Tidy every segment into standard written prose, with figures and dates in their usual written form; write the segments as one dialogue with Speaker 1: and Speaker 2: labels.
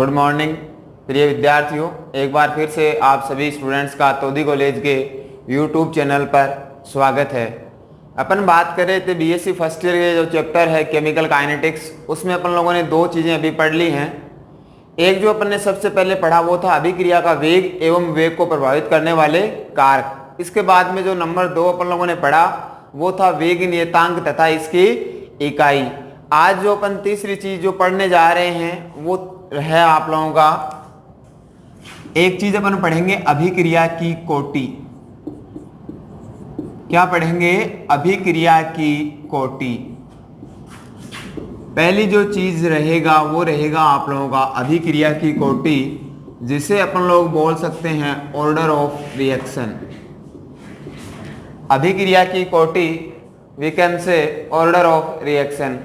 Speaker 1: Good morning प्रिय विद्यार्थियों, एक बार फिर से आप सभी स्टूडेंट्स का तोदी कॉलेज के यूट्यूब चैनल पर स्वागत है। अपन बात कर रहे थे बीएससी फर्स्ट ईयर के जो चैप्टर है केमिकल काइनेटिक्स, उसमें अपन लोगों ने दो चीज़ें अभी पढ़ ली हैं। एक जो अपन ने सबसे पहले पढ़ा वो था अभिक्रिया का वेग एवं वेग को प्रभावित करने वाले कारक। इसके बाद में जो नंबर 2 अपन लोगों ने पढ़ा वो था वेग नियतांक तथा इसकी इकाई। आज जो अपन तीसरी चीज जो पढ़ने जा रहे हैं वो है आप लोगों का, एक चीज अपन पढ़ेंगे अभिक्रिया की कोटि। क्या पढ़ेंगे? अभिक्रिया की कोटि। पहली जो चीज रहेगा वो रहेगा आप लोगों का अभिक्रिया की कोटि, जिसे अपन लोग बोल सकते हैं ऑर्डर ऑफ रिएक्शन। अभिक्रिया की कोटि we can say order of reaction.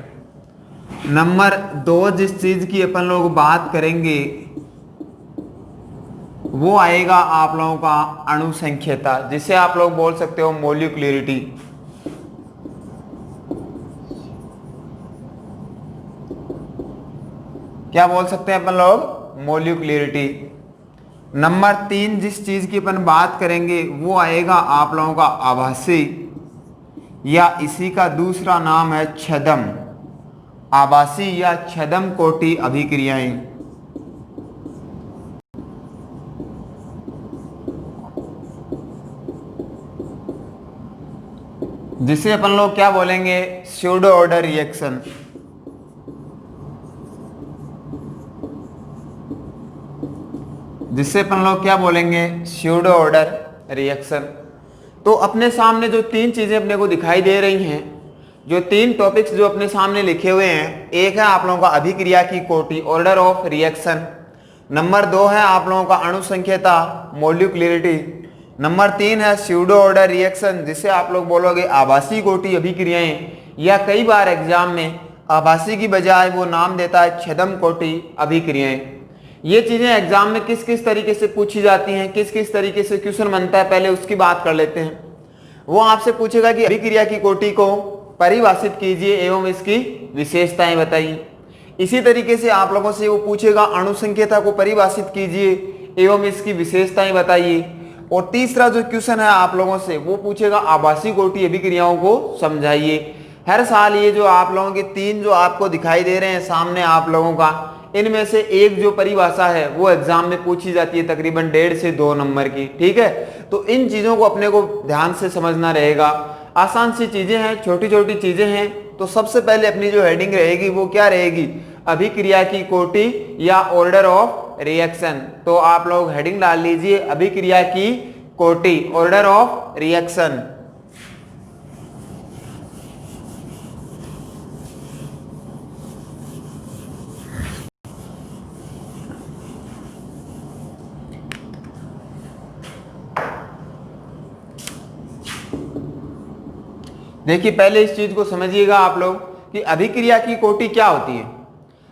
Speaker 1: Number 2 जिस चीज की अपन लोग बात करेंगे वो आएगा आप लोगों का अणु संख्यता, जिसे आप लोग बोल सकते हो मोलिक्युलरिटी। क्या बोल सकते हैं अपन लोग? मोलिक्युलरिटी। नंबर 3 जिस चीज की अपन बात करेंगे वो आएगा आप लोगों का आभासी, या इसी का दूसरा नाम है छदम। आभासी या छदम कोटि अभिक्रियाएं। जिसे अपन लोग क्या बोलेंगे? Pseudo order reaction. जिसे अपन लोग क्या बोलेंगे? Pseudo order reaction. तो अपने सामने जो 3 चीजें अपने को दिखाई दे रही हैं, जो 3 टॉपिक्स जो अपने सामने लिखे हुए हैं, एक है आप लोगों का अभिक्रिया की कोटि ऑर्डर ऑफ रिएक्शन, नंबर 2 है आप लोगों का अणु संख्यता मोलिक्युलरिटी, नंबर 3 है स्यूडो ऑर्डर रिएक्शन, जिसे आप लोग बोलोगे आभासी कोटि अभिक्रियाएं, या कई बार एग्जाम में आभासी की बजाय वो नाम देता है छदम कोटि अभिक्रियाएं। ये चीजें एग्जाम में किस किस तरीके से पूछी जाती हैं, किस किस तरीके से क्वेश्चन बनता है, पहले उसकी बात कर लेते हैं। वो आपसे पूछेगा कि अभिक्रिया की कोटि को परिभाषित कीजिए एवं इसकी विशेषताएं बताइए। इसी तरीके से आप लोगों से वो पूछेगा अणु संख्यता को परिभाषित कीजिए एवं इसकी विशेषताएं बताइए। और तीसरा जो क्वेश्चन है आप लोगों से वो पूछेगा आभासी कोटि अभिक्रियाओं को समझाइए। हर साल ये जो आप लोगों के 3 जो आपको दिखाई दे रहे हैं सामने आप लोगों का, इनमें से एक जो परिभाषा है वो एग्जाम में पूछी जाती है तकरीबन 1.5 से 2 नंबर की। ठीक है, तो इन चीजों को अपने को ध्यान से समझना रहेगा। आसान सी चीजें हैं, छोटी छोटी चीजें हैं। तो सबसे पहले अपनी जो हेडिंग रहेगी वो क्या रहेगी? अभिक्रिया की कोटि या ऑर्डर ऑफ रिएक्शन। तो आप लोग हेडिंग डाल लीजिए अभिक्रिया की कोटि ऑर्डर ऑफ रिएक्शन। देखिए पहले इस चीज को समझिएगा आप लोग कि अभिक्रिया की कोटि क्या होती है।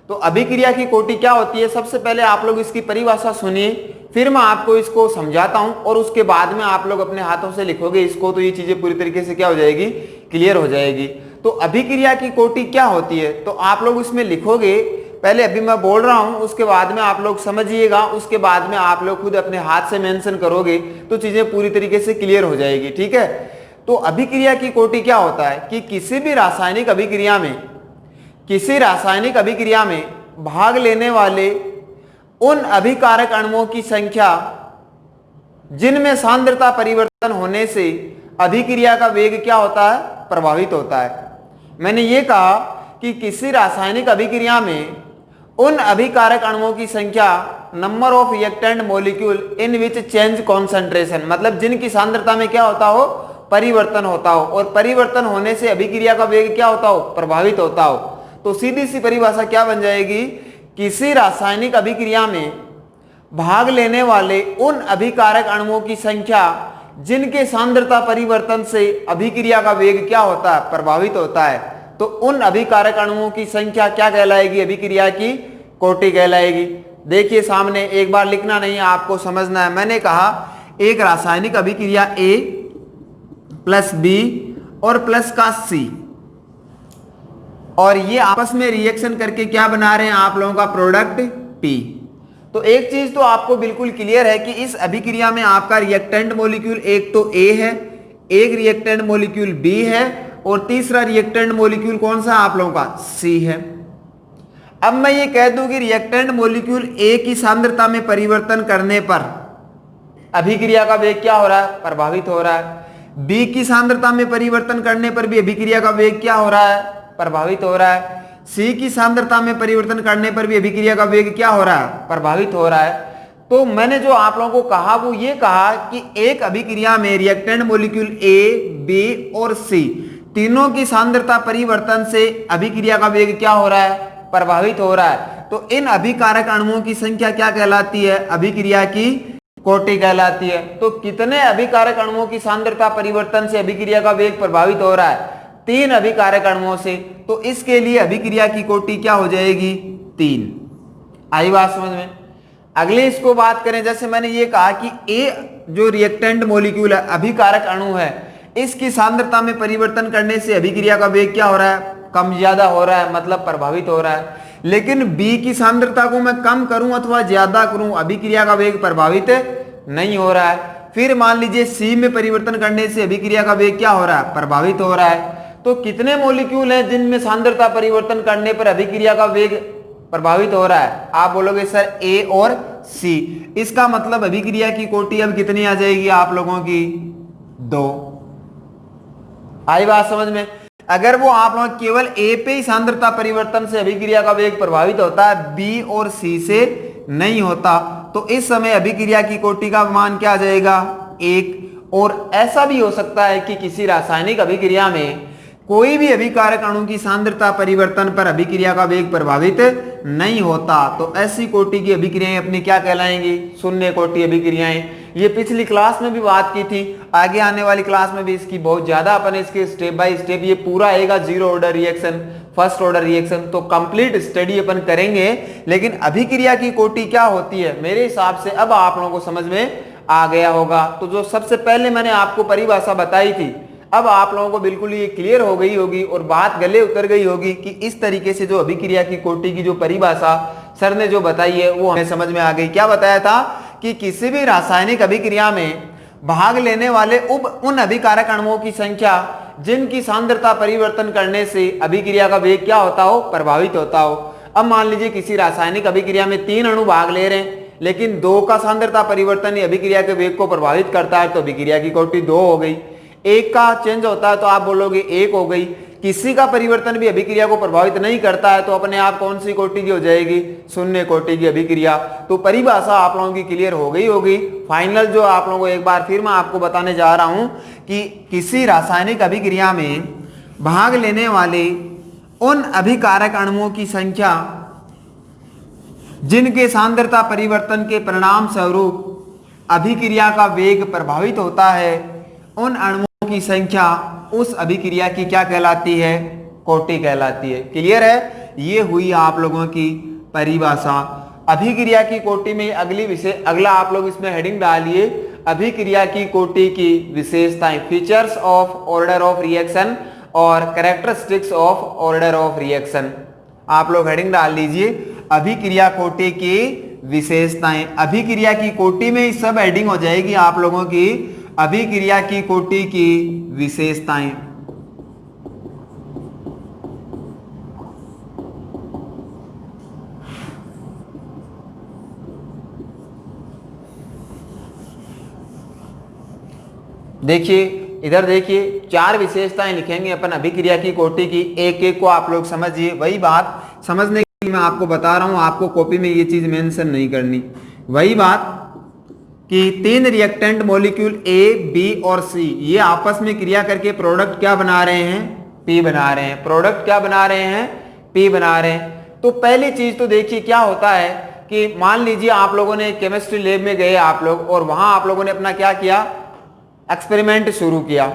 Speaker 1: तो अभिक्रिया की कोटि क्या होती है, सबसे पहले आप लोग इसकी परिभाषा सुनिए, फिर मैं आपको इसको समझाता हूं और उसके बाद में आप लोग अपने हाथों से लिखोगे इसको, तो ये चीजें पूरी तरीके से क्या हो जाएगी? क्लियर हो जाएगी। तो अभिक्रिया की कोटि क्या होती है, तो आप लोग इसमें लिखोगे, पहले अभी मैं बोल रहा हूं उसके बाद में आप लोग समझिएगा, उसके बाद में आप लोग खुद अपने हाथ से मेंशन करोगे तो चीजें पूरी तरीके से क्लियर हो जाएगी। ठीक है, तो अभिक्रिया की कोटि क्या होता है कि किसी रासायनिक अभिक्रिया में भाग लेने वाले उन अभिकारक अणुओं की संख्या जिनमें सांद्रता परिवर्तन होने से अभिक्रिया का वेग क्या होता है? प्रभावित होता है। मैंने ये कहा कि किसी रासायनिक अभिक्रिया में उन अभिकारक अणुओं की संख्या number of reactant molecule in which change concentration, मतलब जिनकी सांद्रता में क्या होता हो? परिवर्तन होता हो, और परिवर्तन होने से अभिक्रिया का वेग क्या होता हो? प्रभावित होता हो। तो सीधी सी परिभाषा क्या बन जाएगी? किसी रासायनिक अभिक्रिया में भाग लेने वाले उन अभिकारक अणुओं की संख्या जिनके सांद्रता परिवर्तन से अभिक्रिया का वेग क्या होता है? प्रभावित होता है। तो उन अभिकारक अणुओं की संख्या क्या कहलाएगी? अभिक्रिया की कोटि कहलाएगी। देखिए सामने, एक बार लिखना नहीं है, आपको समझना है। मैंने कहा एक रासायनिक अभिक्रिया A प्लस B और प्लस का C, और ये आपस में रिएक्शन करके क्या बना रहे हैं आप लोगों का? Product P। तो एक चीज तो आपको बिल्कुल क्लियर है कि इस अभिक्रिया में आपका रिएक्टेंट मॉलिक्यूल एक तो ए है, एक रिएक्टेंट मॉलिक्यूल बी है और तीसरा रिएक्टेंट मॉलिक्यूल कौन सा आप लोगों का सी है। अब मैं ये कह दूं कि रिएक्टेंट मॉलिक्यूल ए की सांद्रता में परिवर्तन करने पर अभिक्रिया का वेग क्या हो रहा है, प्रभावित हो रहा है। बी की सांद्रता में परिवर्तन करने पर भी अभिक्रिया का वेग क्या हो रहा है, प्रभावित हो रहा है। सी की सांद्रता में परिवर्तन करने पर भी अभिक्रिया का वेग क्या हो रहा है, प्रभावित हो रहा है। तो मैंने जो आप लोगों को कहा वो ये कहा कि एक अभिक्रिया में रिएक्टेंट मॉलिक्यूल ए, बी और सी तीनों की सांद्रता परिवर्तन से अभिक्रिया का वेग क्या हो रहा है, प्रभावित हो रहा है। तो इन अभिकारक अणुओं की संख्या क्या कहलाती है, अभिक्रिया की कोटि कहलाती है। तो कितने अभिकारक अणुओं की सांद्रता परिवर्तन से अभिक्रिया का वेग प्रभावित हो रहा है, 3 अभिकारक अणुओं से। तो इसके लिए अभिक्रिया की कोटि क्या हो जाएगी, 3। आई बात समझ में। अगले इसको बात करें, जैसे मैंने ये कहा कि ए जो रिएक्टेंट मॉलिक्यूल है, अभिकारक अणु है, इसकी सांद्रता में परिवर्तन करने से अभिक्रिया का वेग क्या हो रहा है, कम ज्यादा हो रहा है, मतलब प्रभावित हो रहा है। लेकिन बी की सांद्रता को मैं कम करूं अथवा ज्यादा करूं, अभिक्रिया का वेग प्रभावित नहीं हो रहा है। फिर मान लीजिए सी में परिवर्तन करने से अभिक्रिया का वेग क्या हो रहा है, प्रभावित हो रहा है। तो कितने मॉलिक्यूल हैं जिनमें सांद्रता परिवर्तन करने पर अभिक्रिया का वेग प्रभावित हो रहा है, आप बोलोगे सर ए और सी। इसका मतलब अभिक्रिया की कोटि अब कितनी आ जाएगी आप लोगों की, 2। आई बात समझ में। अगर वो आप लोग केवल ए पे ही सांद्रता परिवर्तन से अभिक्रिया का वेग प्रभावित होता है, बी और सी से नहीं होता, तो इस समय अभिक्रिया की कोटि का मान क्या आ जाएगा, 1। और ऐसा भी हो सकता है कि किसी रासायनिक अभिक्रिया में कोई भी अभिकारक अणु की सांद्रता परिवर्तन पर अभिक्रिया का वेग प्रभावित नहीं होता, तो ऐसी कोटि की अभिक्रियाएं अपनी क्या कहलाएंगी, शून्य कोटि अभिक्रियाएं। ये पिछली क्लास में भी बात की थी, आगे आने वाली क्लास में भी इसकी बहुत ज्यादा अपन इसके स्टेप बाय स्टेप, ये पूरा आएगा 0 order reaction, first order reaction, तो कंप्लीट स्टडी अपन करेंगे। लेकिन अभिक्रिया की कोटि क्या होती है, मेरे हिसाब से अब आप लोगों को समझ में आ गया होगा। तो जो सबसे पहले मैंने आपको परिभाषा बताई थी, अब आप लोगों को बिल्कुल ये क्लियर हो गई होगी और बात गले उतर गई होगी कि इस तरीके से जो अभिक्रिया की कोटि की जो परिभाषा सर ने जो बताई है वो हमें समझ में आ गई। क्या बताया था कि किसी भी रासायनिक अभिक्रिया में भाग लेने वाले उन अभिकारक अणुओं की संख्या जिनकी सांद्रता परिवर्तन करने से अभिक्रिया का वेग क्या होता हो, प्रभावित होता हो। अब मान लीजिए किसी रासायनिक अभिक्रिया में 3 अणु भाग ले रहे हैं, लेकिन 2 का सांद्रता परिवर्तन अभिक्रिया के वेग को प्रभावित करता है, तो अभिक्रिया की कोटि 2 हो गई। 1 का चेंज होता है तो आप बोलोगे 1 हो गई। किसी का परिवर्तन भी अभिक्रिया को प्रभावित नहीं करता है, तो अपने आप कौन सी कोटि की हो जाएगी, शून्य कोटि की अभिक्रिया। तो परिभाषा आप लोगों की क्लियर हो गई होगी। फाइनल जो आप लोगों को एक बार फिर मैं आपको बताने जा रहा हूं कि किसी रासायनिक अभिक्रिया में भाग लेने वाले उन अभिकारक अणुओं की संख्या जिनके सांद्रता परिवर्तन के परिणाम स्वरूप अभिक्रिया का वेग प्रभावित होता है, उन अणुओं की संख्या उस अभिक्रिया की क्या कहलाती है, कोटि कहलाती है। क्लियर है, ये हुई आप लोगों की परिभाषा। अभिक्रिया की कोटि में अगली विषय, अगला आप लोग इसमें हेडिंग डालिए, अभिक्रिया की कोटि की विशेषताएं, features of order of reaction और characteristics of order of reaction. आप लोग हेडिंग डाल लीजिए, अभिक्रिया कोटि की विशेषताएं। अभिक्रिया की कोटि में सब हेडिंग हो जाएगी आप लोगों की, अभिक्रिया की कोटि की विशेषताएं। देखिए इधर देखिए, 4 विशेषताएं लिखेंगे अपन अभिक्रिया की कोटि की, एक एक को आप लोग समझिए। वही बात समझने के लिए मैं आपको बता रहा हूं, आपको कॉपी में ये चीज मेंशन नहीं करनी। वही बात कि 3 रिएक्टेंट मॉलिक्यूल ए, बी और सी ये आपस में क्रिया करके प्रोडक्ट क्या बना रहे हैं, पी बना रहे हैं। प्रोडक्ट क्या बना रहे हैं, पी बना रहे हैं। तो पहली चीज तो देखिए क्या होता है कि मान लीजिए आप लोगों ने केमिस्ट्री लैब में गए आप लोग, और वहां आप लोगों ने अपना क्या किया, एक्सपेरिमेंट शुरू किया,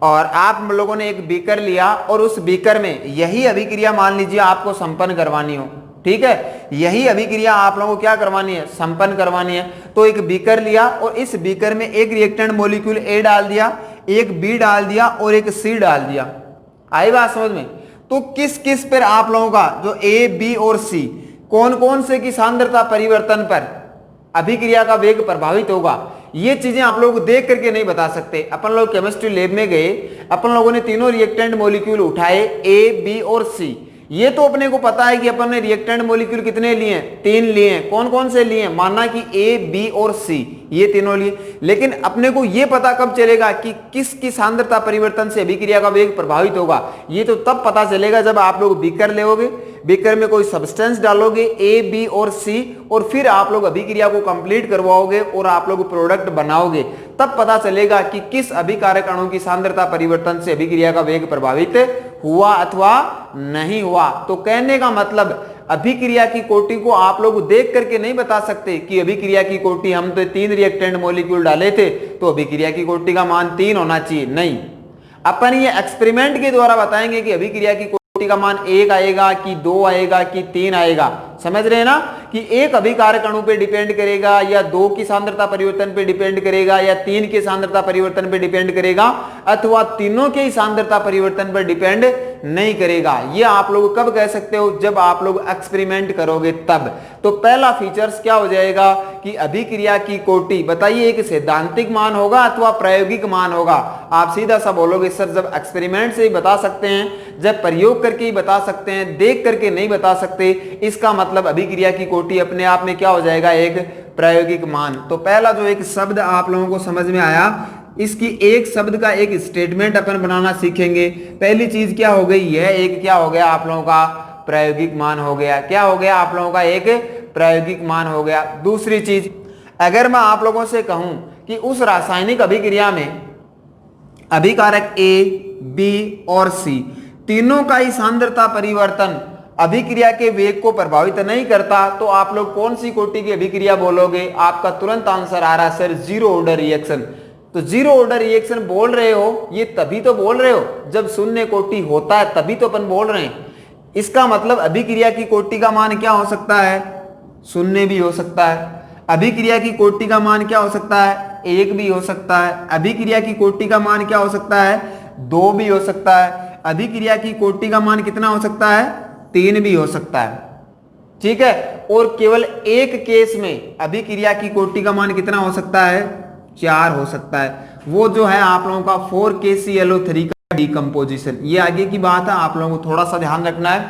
Speaker 1: और आप लोगों ने एक बीकर लिया और उस बीकर में यही अभिक्रिया मान लीजिए आपको संपन्न करवानी हो, ठीक है, यही अभिक्रिया आप लोगों को क्या करवानी है, संपन्न करवानी है। तो एक बीकर लिया और इस बीकर में एक रिएक्टेंट मॉलिक्यूल ए डाल दिया, एक बी डाल दिया और एक सी डाल दिया। आई बात समझ में। तो किस किस पर आप लोगों का जो ए, बी और सी कौन कौन से की सांद्रता परिवर्तन पर अभिक्रिया का वेग प्रभावित होगा। ये चीजें आप लोग देख करके नहीं बता सकते। अपन लोग केमिस्ट्री लैब में गए, अपन लोगों ने तीनों रिएक्टेंट मॉलिक्यूल उठाए ए, बी और सी। ये तो अपने को पता है कि अपन ने रिएक्टेंट मॉलिक्यूल कितने लिए हैं, 3 लिए हैं। कौन कौन से लिए हैं, माना कि ए, बी और सी, ये तीनों लिए। लेकिन अपने को ये पता कब चलेगा कि किसकी सांद्रता परिवर्तन से अभिक्रिया का वेग प्रभावित होगा, ये तो तब पता चलेगा जब आप लोग बीकर लोगे, बीकर में कोई सब्सटेंस डालोगे ए, बी और सी, और फिर आप लोग अभिक्रिया को कंप्लीट करवाओगे और आप लोग प्रोडक्ट बनाओगे। तब पता चलेगा कि किस अभिकारक अणु की सांद्रता परिवर्तन से अभिक्रिया का वेग प्रभावित हुआ अथवा नहीं हुआ। तो कहने का मतलब अभिक्रिया की कोटि को आप लोग देख करके नहीं बता सकते कि अभिक्रिया की कोटि, हम तो 3 रिएक्टेंट मॉलिक्यूल डाले थे तो अभिक्रिया की कोटि का मान 3 होना चाहिए, नहीं। अपन ये एक्सपेरिमेंट के द्वारा बताएंगे कि अभिक्रिया की कोटि का मान 1 आएगा कि 2 आएगा कि 3 आएगा। समझ रहे हैं ना कि एक अभिकारक अणु पे डिपेंड करेगा, या 2 की सांद्रता परिवर्तन पे डिपेंड करेगा, या 3 के सांद्रता परिवर्तन पे डिपेंड करेगा, अथवा तीनों के ही सांद्रता परिवर्तन पर डिपेंड नहीं करेगा। ये आप लोग कब कह सकते हो, जब आप लोग एक्सपेरिमेंट करोगे तब। तो पहला फीचर्स क्या हो जाएगा कि अभिक्रिया की कोटि, बताइए एक सैद्धांतिक मान होगा अथवा प्रायोगिक मान होगा। आप सीधा सा बोलोगे सर जब एक्सपेरिमेंट से ही बता सकते हैं, जब प्रयोग करके ही बता सकते हैं, देख करके नहीं बता सकते, इसका मतलब अभिक्रिया की कोटि अपने आप में क्या हो जाएगा, एक प्रायोगिक मान। तो पहला जो एक शब्द आप लोगों को समझ में आया, इसकी एक शब्द का एक स्टेटमेंट अपन बनाना सीखेंगे। पहली चीज क्या हो गई, यह एक क्या हो गया आप लोगों का प्रायोगिक मान हो गया। क्या हो गया आप लोगों का, एक प्रायोगिक मान हो गया। दूसरी चीज, अगर मैं आप लोगों से कहूं कि उस रासायनिक अभिक्रिया में अभिकारक ए, बी और सी तीनों का ही सांद्रता परिवर्तन अभिक्रिया के वेग को प्रभावित नहीं करता, तो आप लोग कौन सी कोटि की अभिक्रिया बोलोगे। आपका तुरंत आंसर आ रहा है सर जीरो ऑर्डर रिएक्शन। तो जीरो ऑर्डर रिएक्शन बोल रहे हो, ये तभी तो बोल रहे हो जब शून्य कोटि होता है, तभी तो अपन बोल रहे हैं। इसका मतलब अभिक्रिया की कोटि का मान क्या हो सकता है, शून्य भी हो सकता है। अभिक्रिया की कोटि का मान क्या हो सकता है, 1 भी हो सकता है। अभिक्रिया की कोटि का मान क्या हो सकता है, 2 भी हो सकता है। अभिक्रिया की कोटि का मान कितना हो सकता है, 3 भी हो सकता है। ठीक है, और केवल एक केस में अभिक्रिया की कोटि का मान कितना हो सकता है, 4 हो सकता है। वो जो है आप लोगों का 4KClO3 का डिकम्पोजिशन। ये आगे की बात है, आप लोगों को थोड़ा सा ध्यान रखना है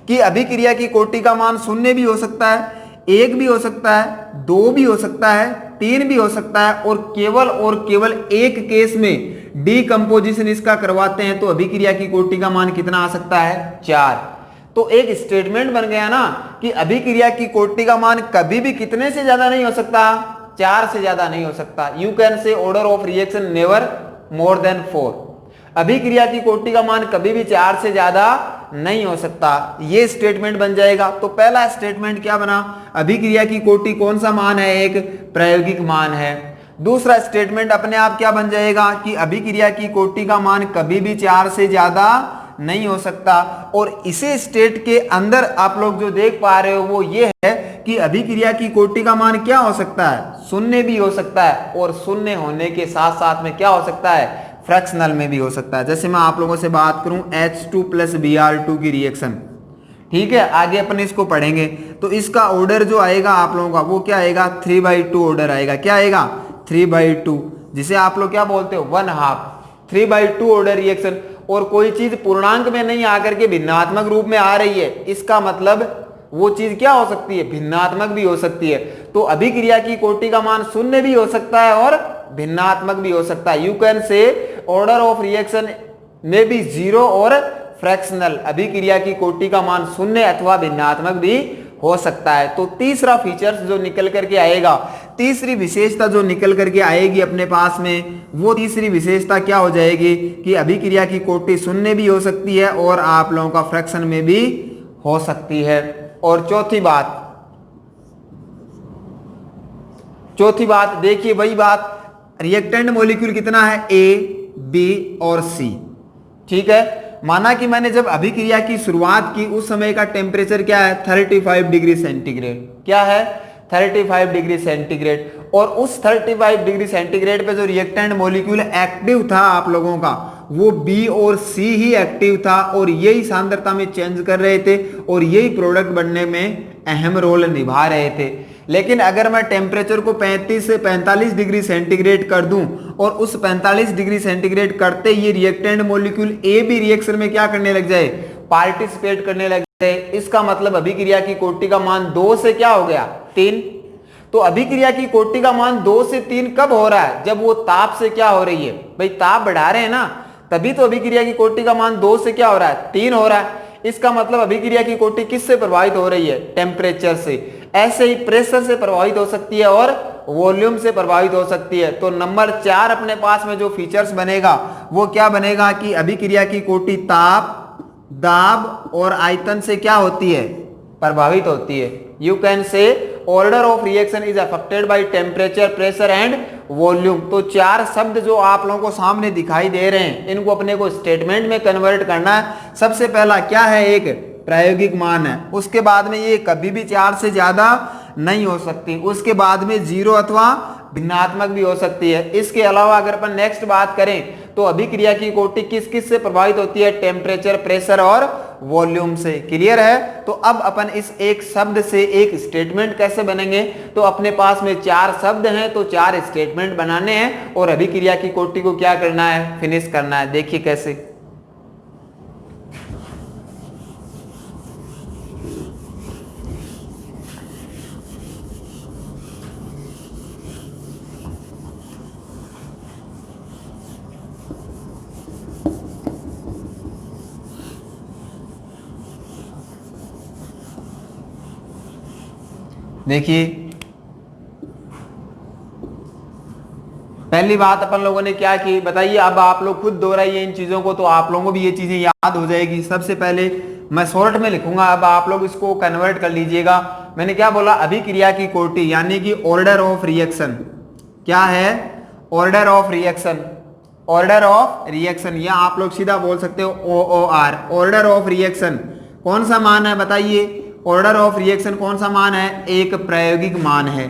Speaker 1: कि अभिक्रिया की कोटि का मान 0 भी हो सकता है, 1 भी हो सकता है, 2 भी हो सकता है, 3 भी हो सकता है, और केवल एक केस में डिकम्पोजिशन इसका करवाते हैं तो अभिक्रिया की कोटि का मान कितना आ सकता है, 4। तो एक स्टेटमेंट बन गया ना कि अभिक्रिया की कोटि का मान कभी भी कितने से ज्यादा नहीं हो सकता, 4 से ज्यादा नहीं हो सकता। You can say order of reaction never more than 4। अभिक्रिया की कोटि का मान कभी भी 4 से ज्यादा नहीं हो सकता। ये स्टेटमेंट बन जाएगा। तो पहला स्टेटमेंट क्या बना, अभिक्रिया की कोटि कौन सा मान है, एक प्रायोगिक मान है। दूसरा स्टेटमेंट अपने आप क्या बन जाएगा कि अभिक्रिया की कोटि का मान कभी भी 4 से ज्यादा नहीं हो सकता। और इसे स्टेट के अंदर आप लोग जो देख पा रहे हो वो ये है कि अभिक्रिया की कोटि का मान क्या हो सकता है, 0 भी हो सकता है, और 0 होने के साथ साथ में क्या हो सकता है, फ्रैक्शनल में भी हो सकता है। जैसे मैं आप लोगों से बात करूं H2 + Br2 की रिएक्शन, ठीक है, आगे अपन इसको पढ़ेंगे। तो इसका ऑर्डर जो आएगा आप लोगों का वो क्या आएगा, 3/2 ऑर्डर आएगा। क्या आएगा, 3/2, जिसे आप लोग क्या बोलते हो, 1/2, 3/2 ऑर्डर रिएक्शन। और कोई चीज पूर्णांक में नहीं आकर के भिन्नात्मक रूप में आ रही है, इसका मतलब वो चीज क्या हो सकती है, भिन्नात्मक भी हो सकती है। तो अभिक्रिया की कोटि का मान 0 भी हो सकता है और भिन्नात्मक भी हो सकता है। You can say order of reaction में भी 0 और फ्रैक्शनल। अभिक्रिया की कोटि का मान 0 अथवा भिन्नात्मक भी हो सकता है। तो तीसरा फीचर्स जो निकल करके आएगा, तीसरी विशेषता जो निकल करके आएगी अपने पास में, वो तीसरी विशेषता क्या हो जाएगी कि अभिक्रिया की कोटि 0 भी हो सकती है और आप लोगों का फ्रैक्शन में भी हो सकती है। और चौथी बात देखिए, वही बात, रिएक्टेंट मॉलिक्यूल कितना है, ए, बी और सी। ठीक है, माना कि मैंने जब अभिक्रिया की शुरुआत की उस समय का टेम्परेचर क्या है, 35 डिग्री सेंटीग्रेड। क्या है, 35 डिग्री सेंटीग्रेड। और उस 35 डिग्री सेंटीग्रेड पे जो रिएक्टेंट मॉलिक्यूल एक्टिव था आप लोगों का, वो बी और सी ही एक्टिव था, और यही सांद्रता में चेंज कर रहे थे और यही प्रोडक्ट बनने में अहम रोल निभा रहे थे। लेकिन अगर मैं टेम्परेचर को 35 से 45 डिग्री सेंटीग्रेड कर दूं और उस 45 डिग्री सेंटीग्रेड करते ये रिएक्टेंट मॉलिक्यूल ए भी रिएक्शन में क्या करने लग जाए, पार्टिसिपेट करने लग जाए, इसका मतलब अभिक्रिया की कोटि का मान 2 से क्या हो गया, 3। तो अभिक्रिया की कोटि का मान 2 से 3 कब हो रहा है, जब वो ताप से क्या हो रही है, भाई ताप बढ़ा रहे हैं ना, तभी तो अभिक्रिया की कोटि का मान 2 से क्या हो रहा है, 3 हो रहा है। इसका मतलब अभिक्रिया की कोटि किससे प्रभावित हो रही है, टेम्परेचर से। ऐसे ही प्रेशर से प्रभावित हो सकती है और वॉल्यूम से प्रभावित हो सकती है। तो नंबर 4 अपने पास में जो फीचर्स बनेगा वो क्या बनेगा कि अभिक्रिया की कोटि ताप, दाब और आयतन से क्या होती है, प्रभावित होती है। You can say order of reaction is affected by temperature, pressure and volume. तो 4 शब्द जो आप लोगों को सामने दिखाई दे रहे हैं, इनको अपने को स्टेटमेंट में कन्वर्ट करना है। सबसे पहला क्या है, एक प्रायोगिक मान है, उसके बाद में ये कभी भी 4 से ज्यादा नहीं हो सकती, उसके बाद में 0 अथवा भिन्नात्मक भी हो सकती है। इसके अलावा अगर अपन नेक्स्ट बात करें तो अभिक्रिया की कोटि किस किस से प्रभावित होती है, टेम्परेचर, प्रेशर और वॉल्यूम से। क्लियर है। तो अब अपन इस एक शब्द से एक स्टेटमेंट कैसे बनेंगे, तो अपने पास में 4 शब्द हैं तो 4 स्टेटमेंट बनाने हैं और अभिक्रिया की कोटि को क्या करना है, फिनिश करना है। देखिए कैसे। देखिए पहली बात अपन लोगों ने क्या की, बताइए। अब आप लोग खुद दोहराइए इन चीजों को, तो आप लोगों को भी ये चीजें याद हो जाएगी। सबसे पहले मैं शॉर्ट में लिखूंगा, अब आप लोग इसको कन्वर्ट कर लीजिएगा। मैंने क्या बोला, अभिक्रिया की कोटि यानी कि ऑर्डर ऑफ रिएक्शन। क्या है, order of reaction. Order of reaction या आप लोग सीधा बोल सकते हो OOR, ऑर्डर ऑफ रिएक्शन। कौन सा मान है बताइए, ऑर्डर ऑफ रिएक्शन कौन सा मान है, एक प्रायोगिक मान है।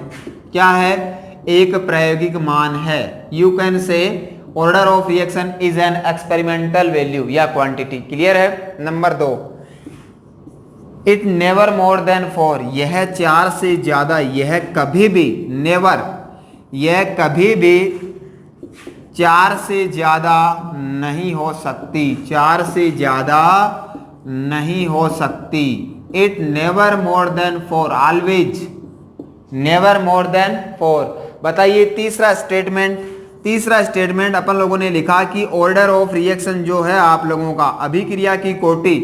Speaker 1: क्या है, एक प्रायोगिक मान है। You can say order of reaction is an experimental value या क्वांटिटी। क्लियर है। Number 2, it never more than 4, यह 4 से ज्यादा, यह कभी भी, नेवर, यह कभी भी 4 से ज्यादा नहीं हो सकती, 4 से ज्यादा नहीं हो सकती। It never more than 4, always never more than 4। बताइए तीसरा स्टेटमेंट। तीसरा स्टेटमेंट अपन लोगों ने लिखा कि ऑर्डर ऑफ रिएक्शन जो है आप लोगों का, अभिक्रिया की कोटि,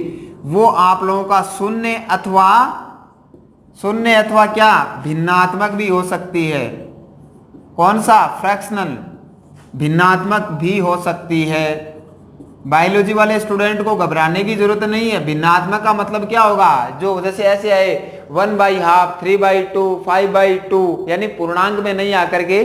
Speaker 1: वो आप लोगों का शून्य अथवा क्या, भिन्नात्मक भी हो सकती है। कौन सा, फ्रैक्शनल, भिन्नात्मक भी हो सकती है। बायोलॉजी वाले स्टूडेंट को घबराने की जरूरत नहीं है। भिन्नात्मक का मतलब क्या होगा, जो जैसे ऐसे आए 1/2, 3/2, 5/2, यानी पूर्णांक में नहीं आकर के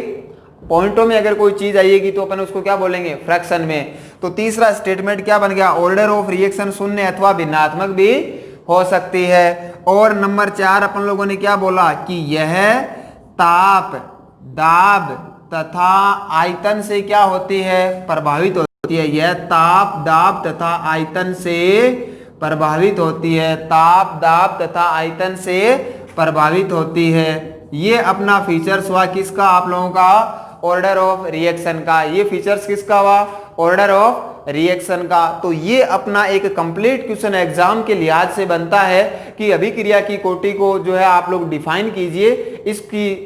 Speaker 1: पॉइंटों में अगर कोई चीज आएगी तो अपन उसको क्या बोलेंगे, फ्रैक्शन में। तो तीसरा स्टेटमेंट क्या बन गया, ऑर्डर ऑफ रिएक्शन शून्य अथवा भिन्नात्मक भी हो सकती है। और नंबर 4 अपन लोगों ने क्या बोला कि यह ताप, दाब तथा आयतन से क्या होती है, प्रभावित होती है। यह ताप, दाब तथा आयतन से प्रभावित होती है। ताप, दाब तथा आयतन से प्रभावित होती है। ये अपना फीचर्स हुआ किसका, आप लोगों का ऑर्डर ऑफ रिएक्शन का। ये फीचर्स किसका हुआ, ऑर्डर ऑफ रिएक्शन का। तो ये अपना एक कंप्लीट क्वेश्चन एग्जाम के लिहाज से बनता है कि अभिक्रिया की कोटि को जो है आप लोग डिफाइन कीजिए,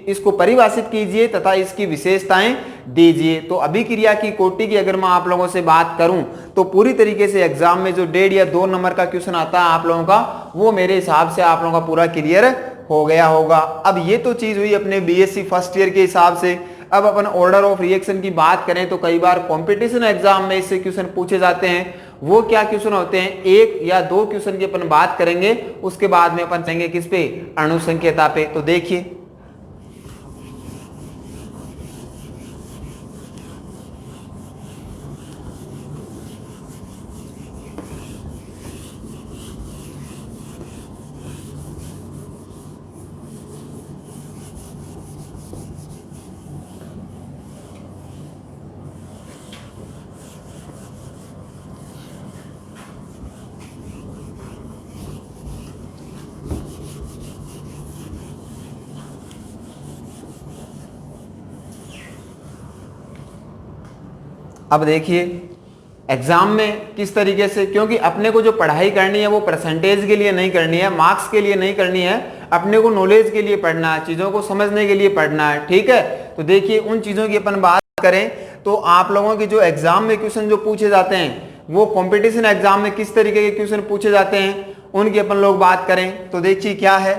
Speaker 1: इसको परिभाषित कीजिए तथा इसकी विशेषताएं दीजिए। तो अभिक्रिया की कोटि की अगर मैं आप लोगों से बात करूं तो पूरी तरीके से एग्जाम में जो 1.5 या 2 नंबर का क्वेश्चन आता है आप लोगों का, वो मेरे हिसाब से आप लोगों का पूरा क्लियर हो गया होगा। अब ये तो चीज हुई अपने बीएससी फर्स्ट ईयर के हिसाब से। अब अपन ऑर्डर ऑफ रिएक्शन की बात करें तो कई बार कंपटीशन एग्जाम में इससे क्वेश्चन पूछे जाते हैं। वो क्या क्वेश्चन होते हैं, 1 या 2 क्वेश्चन की अपन बात करेंगे, उसके बाद में अपन चलेंगे किस पे, अणु संकेता पे। तो देखिए अब देखिए एग्जाम में किस तरीके से, क्योंकि अपने को जो पढ़ाई करनी है वो परसेंटेज के लिए नहीं करनी है, मार्क्स के लिए नहीं करनी है, अपने को नॉलेज के लिए पढ़ना है, चीजों को समझने के लिए पढ़ना है। ठीक है, तो देखिए उन चीजों की अपन बात करें तो आप लोगों के जो एग्जाम में क्वेश्चन जो पूछे जाते हैं वो कंपटीशन एग्जाम में किस तरीके के क्वेश्चन पूछे जाते हैं उनकी अपन लोग बात करें तो देखिए क्या है।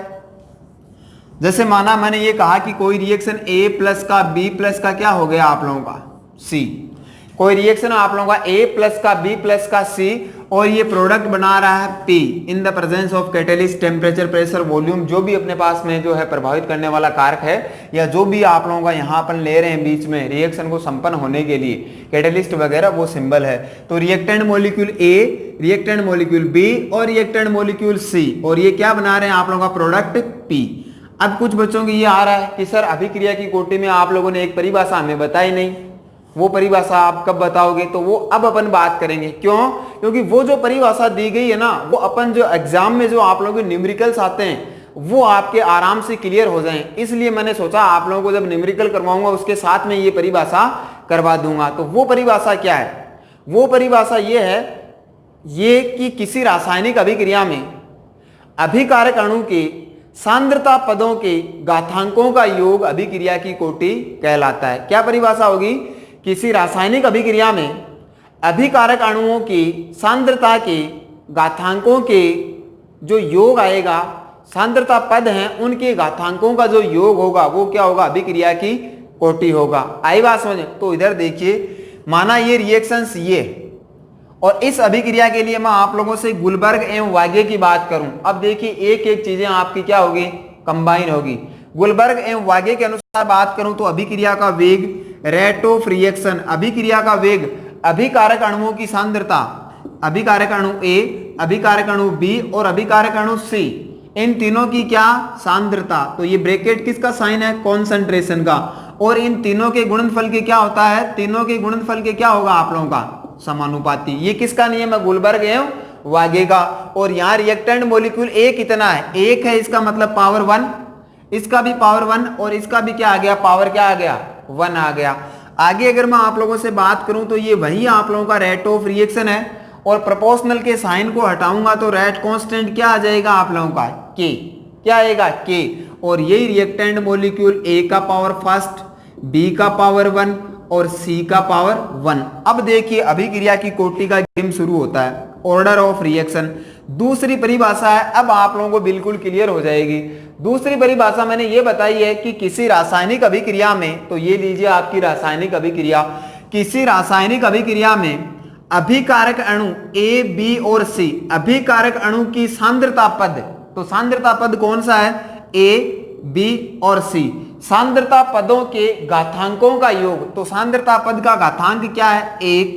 Speaker 1: जैसे माना मैंने ये कहा कि कोई रिएक्शन A प्लस का B प्लस का क्या हो गया आप लोगों का C, कोई रिएक्शन आप लोगों का A प्लस का B प्लस का C और ये प्रोडक्ट बना रहा है P in the presence of catalyst, temperature, pressure, volume, जो भी अपने पास में जो है प्रभावित करने वाला कारक है या जो भी आप लोगों का यहाँ अपन ले रहे हैं बीच में रिएक्शन को संपन्न होने के लिए कैटेलिस्ट वगैरह वो सिंबल है। तो reactant molecule A, reactant molecule B और रिएक्टेंट मॉलिक्यूल C और ये क्या बना रहे हैं आप लोगों का प्रोडक्ट P। अब कुछ बच्चों की ये आ रहा है कि सर अभिक्रिया की कोटि में आप लोगों ने एक परिभाषा हमें बताई नहीं, वो परिभाषा आप कब बताओगे, तो वो अब अपन बात करेंगे। क्यों? क्योंकि वो जो परिभाषा दी गई है ना वो अपन जो एग्जाम में जो आप लोगों के न्यूमेरिकल्स आते हैं वो आपके आराम से क्लियर हो जाएं, इसलिए मैंने सोचा आप लोगों को जब न्यूमेरिकल करवाऊंगा उसके साथ में ये परिभाषा करवा दूंगा। तो वो परिभाषा क्या है? वो परिभाषा ये है ये कि किसी रासायनिक अभिक्रिया में अभिकारक अणु के सांद्रता पदों के घातांकों का योग अभिक्रिया की कोटि कहलाता है। क्या परिभाषा होगी? किसी रासायनिक अभिक्रिया में अभिकारक अणुओं की सांद्रता के घातांकों के जो योग आएगा, सांद्रता पद हैं उनके घातांकों का जो योग होगा वो क्या होगा? अभिक्रिया की कोटि होगा। आई बात समझ? तो इधर देखिए माना ये रिएक्शंस ये और इस अभिक्रिया के लिए मैं आप लोगों से गुलबर्ग एवं वागे की बात करूं। अब देखिए एक एक चीजें आपकी क्या होगी? कंबाइन होगी। गुलबर्ग एवं वागे के अनुसार बात करूं तो अभिक्रिया का वेग, रेट ऑफ रिएक्शन, अभिक्रिया का वेग, अभिकारक अणुओं की सांद्रता, अभिकारक अणु A, अभिकारक अणु B और अभिकारक अणु C, इन तीनों की क्या? सांद्रता। तो ये ब्रैकेट किसका साइन है? कॉन्सेंट्रेशन का। और इन तीनों के गुणनफल के क्या होता है? तीनों के गुणनफल के क्या होगा आप लोगों का? समानुपाती। ये किसका नियम है? गुलबर्ग एवं वागे का। और यहाँ रिएक्टेंट मॉलिक्यूल A कितना है? 1 है, इसका मतलब पावर 1, इसका भी पावर 1 और इसका भी क्या आ गया? पावर क्या आ गया? 1 आ गया। आगे अगर मैं आप लोगों से बात करूं तो ये वही आप लोगों का रेट ऑफ रिएक्शन है और प्रोपोर्शनल के साइन को हटाऊंगा तो रेट कांस्टेंट क्या आ जाएगा आप लोगों का? K। क्या आएगा? K। और यही रिएक्टेंट मॉलिक्यूल A का पावर फर्स्ट, B का पावर 1 और C का पावर 1। अब देखिए अभिक्रिया की कोटि का गेम शुरू होता है, ऑर्डर ऑफ रिएक्शन। दूसरी परिभाषा है, अब आप लोगों को बिल्कुल क्लियर हो जाएगी। दूसरी परिभाषा मैंने ये बताई है कि किसी रासायनिक अभिक्रिया में, तो ये लीजिए आपकी रासायनिक अभिक्रिया, किसी रासायनिक अभिक्रिया में अभिकारक अणु A, B और C, अभिकारक अणु की सांद्रता पद, तो सांद्रता पद कौन सा है? A, B और C, सांद्रता पदों के घातांकों का योग। तो सांद्रता पद का घातांक क्या है? 1,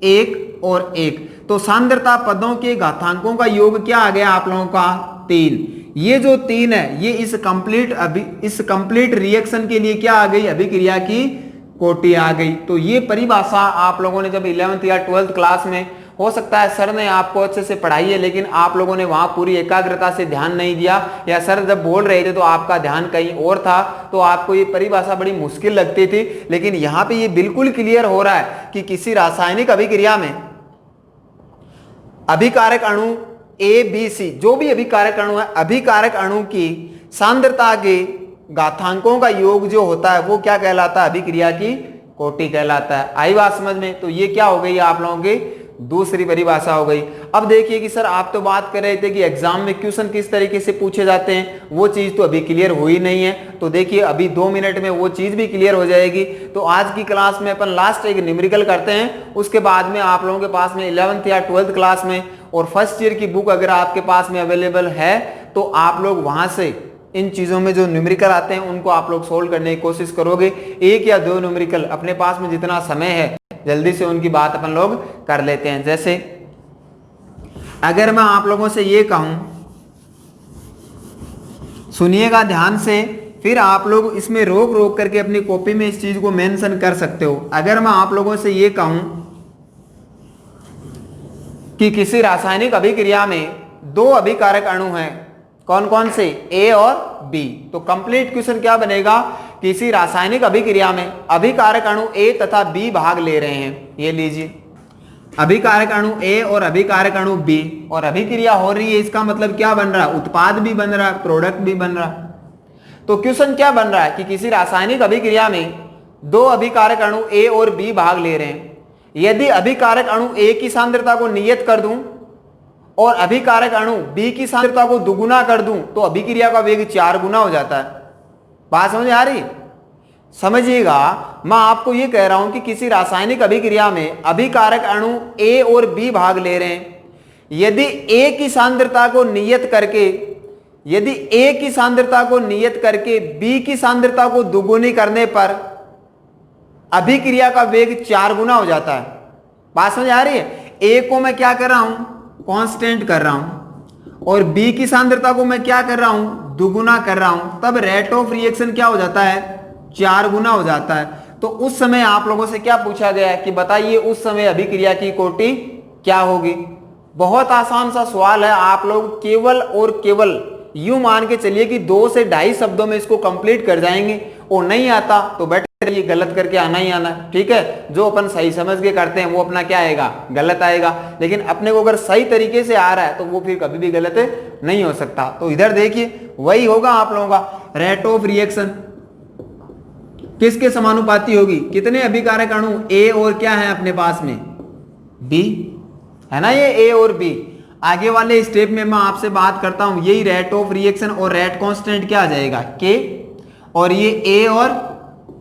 Speaker 1: 1 और 1। तो सांद्रता पदों के घातांकों का योग क्या आ गया आप लोगों का? 3। ये जो 3 है ये इस कंप्लीट रिएक्शन के लिए क्या आ गई? अभिक्रिया की कोटि आ गई। तो ये परिभाषा आप लोगों ने जब 11th या 12th क्लास में, हो सकता है सर ने आपको अच्छे से पढ़ाई है लेकिन आप लोगों ने वहां पूरी एकाग्रता से ध्यान नहीं दिया, या सर जब बोल रहे थे तो आपका ध्यान कहीं और था, तो आपको ये परिभाषा बड़ी मुश्किल लगती थी। लेकिन यहाँ पे ये बिल्कुल क्लियर हो रहा है कि किसी रासायनिक अभिक्रिया में अभिकारक अणु A, B, C, जो भी अभिकारक अणु है, अभिकारक अणु की सांद्रता के घातांकों का योग जो होता है वो क्या कहलाता है? अभिक्रिया की कोटि कहलाता है। आई बात समझ में? तो ये क्या हो गई आप लोगों की दूसरी परिभाषा हो गई। अब देखिए कि सर आप तो बात कर रहे थे कि एग्जाम में क्वेश्चन किस तरीके से पूछे जाते हैं, वो चीज तो अभी क्लियर हुई नहीं है। तो देखिए अभी 2 मिनट में वो चीज भी क्लियर हो जाएगी। तो आज की क्लास में अपन लास्ट एक न्यूमेरिकल करते हैं, उसके बाद में आप लोगों के पास में 11th या 12th क्लास में और फर्स्ट ईयर की बुक अगर आपके पास में अवेलेबल है तो आप लोग वहां से इन चीजों में जो न्यूमेरिकल आते हैं उनको आप लोग सोल्व करने की कोशिश करोगे। 1 या 2 न्यूमेरिकल अपने पास में जितना समय है जल्दी से उनकी बात अपन लोग कर लेते हैं। जैसे अगर मैं आप लोगों से ये कहूं, सुनिएगा ध्यान से, फिर आप लोग इसमें रोक रोक करके अपनी कॉपी में इस चीज को मेंशन कर सकते हो। अगर मैं आप लोगों से ये कहूं कि किसी रासायनिक अभिक्रिया में 2 अभिकारक अणु हैं, कौन कौन से? A और B, तो कंप्लीट क्वेश्चन क्या बनेगा किसी रासायनिक अभिक्रिया में अभिकारक अणु ए तथा बी भाग ले रहे हैं, ये लीजिए अभिकारक अणु ए और अभिकारक अणु बी, और अभिक्रिया हो रही है, इसका मतलब क्या बन रहा है, उत्पाद भी बन रहा है, प्रोडक्ट भी बन रहा है। तो क्वेश्चन क्या बन रहा है कि किसी रासायनिक अभिक्रिया में दो अभिकारक अणु ए और बी भाग ले रहे हैं। यदि अभिकारक अणु ए की सांद्रता को नियत कर दूं और अभिकारक अणु बी की सांद्रता को दुगुना कर दूं तो अभिक्रिया का वेग 4 गुना हो जाता है। बात समझ आ रही? समझिएगा, मैं आपको यह कह रहा हूं कि किसी रासायनिक अभिक्रिया में अभिकारक अणु ए और बी भाग ले रहे हैं। यदि ए की सांद्रता को नियत करके बी की सांद्रता को दुगुनी करने पर अभिक्रिया का वेग 4 गुना हो जाता है। बात समझ आ रही है? ए को मैं क्या कर रहा हूं, कांस्टेंट कर रहा हूं, और बी की सांद्रता को मैं क्या कर रहा हूं, दुगुना कर रहा हूं, तब रेट ऑफ रिएक्शन क्या हो जाता है, 4 गुना हो जाता है। तो उस समय आप लोगों से क्या पूछा गया है कि बताइए उस समय अभिक्रिया की कोटि क्या होगी। बहुत आसान सा सवाल है, आप लोग केवल और केवल यूं मान के चलिए कि 2 से 2.5 शब्दों में इसको कंप्लीट कर जाएंगे। और नहीं आता तो बेटर ये गलत करके आना ही आना, ठीक है। जो अपन सही समझ के करते हैं वो अपना क्या आएगा, गलत आएगा। लेकिन अपने को अगर सही तरीके से आ रहा है तो वो फिर कभी भी गलत नहीं हो सकता। तो इधर देखिए वही होगा आप लोगों का रेट ऑफ रिएक्शन किसके समानुपाती होगी, कितने अभिकारक अणु ए और क्या है अपने पास में, बी है ना, ये ए और बी। आगे वाले स्टेप में मैं आपसे बात करता हूं, यही रेट ऑफ रिएक्शन और रेट कांस्टेंट क्या आ जाएगा, के, और ये ए और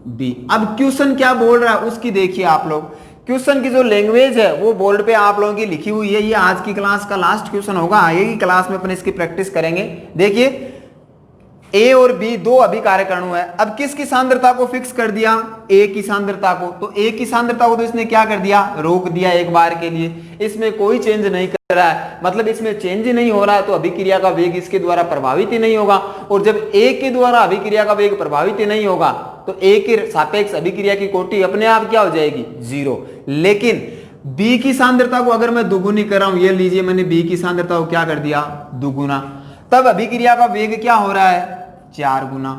Speaker 1: बी। अब क्वेश्चन क्या बोल रहा है उसकी देखिए आप लोग। क्वेश्चन की जो लैंग्वेज है वो बोर्ड पे आप लोगों की लिखी हुई है। ये आज की क्लास का लास्ट क्वेश्चन होगा, आगे की क्लास में अपन इसकी प्रैक्टिस करेंगे। देखिए ए और बी दो अभिकारक अणु है। अब किसकी सांद्रता को फिक्स कर दिया, ए की सांद्रता को। तो ए की सांद्रता को तो इसने क्या कर दिया, रोक दिया एक बार के लिए, इसमें कोई चेंज नहीं कर रहा है, मतलब इसमें चेंज ही नहीं हो रहा है, तो अभिक्रिया का वेग इसके द्वारा प्रभावित ही नहीं होगा। और जब ए के द्वारा अभिक्रिया का वेग प्रभावित ही नहीं होगा तो ए के सापेक्ष अभिक्रिया की कोटि अपने आप क्या हो जाएगी, 0। लेकिन बी की सांद्रता को अगर मैं दुगुनी कर रहा हूं, ये लीजिए मैंने बी की सांद्रता को क्या कर दिया, दुगुना, तब अभिक्रिया का वेग क्या हो रहा है, 4 गुना।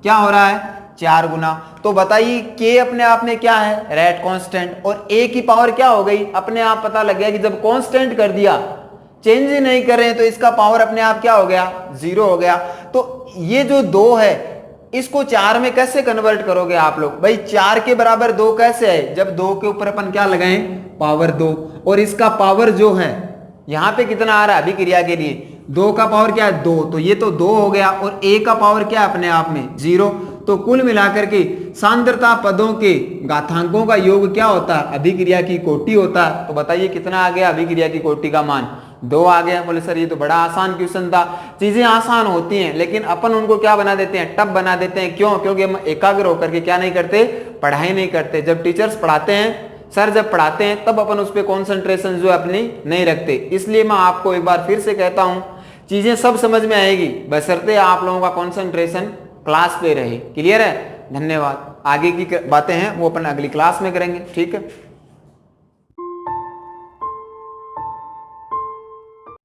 Speaker 1: क्या हो रहा है, 4 गुना। तो बताइए के अपने आप में क्या है, रेट कांस्टेंट, और ए की पावर क्या हो गई, अपने आप पता लग गया कि जब कांस्टेंट कर दिया, चेंज ही नहीं कर रहे हैं, तो इसका पावर अपने आप क्या हो गया, 0 हो गया। तो ये जो 2 है इसको 4 में कैसे कन्वर्ट करोगे आप लोग, भाई 4 के बराबर 2 कैसे है, जब 2 के ऊपर अपन क्या लगाएं, पावर 2, और इसका पावर जो है यहां पे कितना आ रहा है अभिक्रिया के लिए, 2 का पावर क्या है, 2, तो ये तो 2 हो गया, और ए का पावर क्या है अपने आप में 0। तो कुल मिलाकर के सांद्रता पदों के घातांकों का योग क्या होता है, अभिक्रिया की कोटि होता है। तो बताइए कितना आ गया अभिक्रिया की कोटि का मान, 2 आ गया। बोले सर ये तो बड़ा आसान क्वेश्चन था। चीजें आसान होती हैं लेकिन अपन उनको क्या बना देते हैं, टफ बना देते हैं। क्यों? क्योंकि हम एकाग्र होकर के क्या नहीं करते, पढ़ाई नहीं करते। जब टीचर्स पढ़ाते हैं, सर जब पढ़ाते हैं, तब अपन उस पर कॉन्सेंट्रेशन जो अपनी नहीं रखते। इसलिए मैं आपको एक बार फिर से कहता हूं, चीजें सब समझ में आएगी बशर्ते आप लोगों का कॉन्सेंट्रेशन क्लास पे रहे। क्लियर है? धन्यवाद। आगे की बातें हैं वो अपन अगली क्लास में करेंगे, ठीक है।